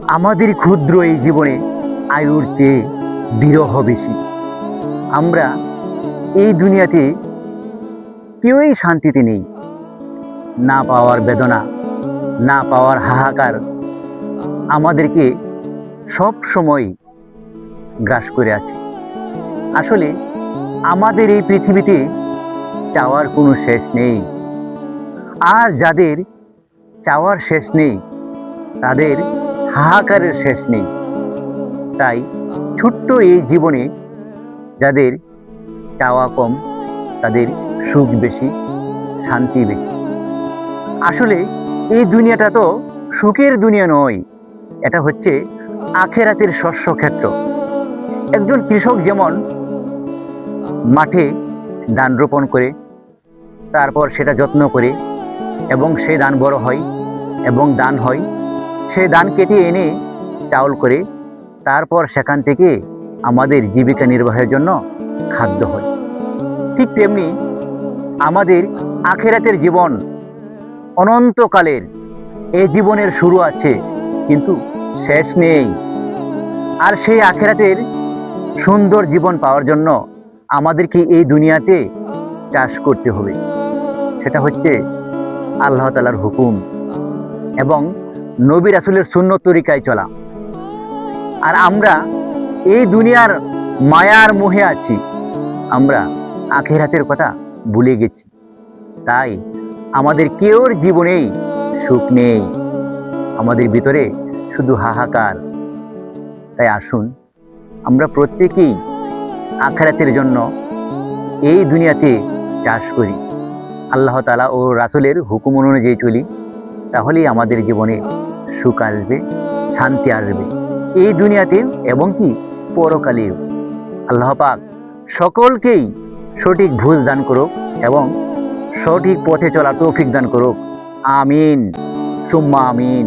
আমাদের ক্ষুদ্র এই জীবনে আয়ুর চেয়ে বিরহ বেশি। আমরা এই দুনিয়াতে কেউই শান্তিতে নেই। না পাওয়ার বেদনা, না পাওয়ার হাহাকার আমাদেরকে সব সময় গ্রাস করে আছে। আসলে আমাদের এই পৃথিবীতে চাওয়ার কোনো শেষ নেই। আর যাদের চাওয়ার শেষ নেই তাদের হাহাকারের শেষ নেই। তাই ছোট্ট এই জীবনে যাদের চাওয়া কম তাদের সুখ বেশি, শান্তি বেশি। আসলে এই দুনিয়াটা তো সুখের দুনিয়া নয়, এটা হচ্ছে আখেরাতের শস্যক্ষেত্র। একজন কৃষক যেমন মাঠে ধান রোপণ করে, তারপর সেটা যত্ন করে এবং সেই ধান বড় হয় এবং ধান হয়, সেই ধান কেটে এনে চাউল করে, তারপর সেখান থেকে আমাদের জীবিকা নির্বাহের জন্য খাদ্য হয়। ঠিক তেমনি আমাদের আখেরাতের জীবন অনন্তকালের। এই জীবনের শুরু আছে কিন্তু শেষ নেই। আর সেই আখেরাতের সুন্দর জীবন পাওয়ার জন্য আমাদেরকে এই দুনিয়াতে চাষ করতে হবে। সেটা হচ্ছে আল্লাহ তাআলার হুকুম এবং নবী রাসূলের সুন্নত তরিকায় চলা। আর আমরা এই দুনিয়ার মায়ার মোহে আছি, আমরা আখিরাতের কথা ভুলে গেছি। তাই আমাদের কেউর জীবনেই সুখ নেই, আমাদের ভিতরে শুধু হাহাকার। তাই আসুন আমরা প্রত্যেকেই আখিরাতের জন্য এই দুনিয়াতে চাষ করি, আল্লাহ তাআলা ও রাসূলের হুকুম অনুযায়ী চলি। তাহলেই আমাদের জীবনে সুখ আসবে, শান্তি আসবে, এই দুনিয়াতে এবং কি পরকালেও। আল্লাহ পাক সকলকেই সঠিক বুঝ দান করুক এবং সঠিক পথে চলার তৌফিক দান করুক। আমিন সুম্মা আমিন।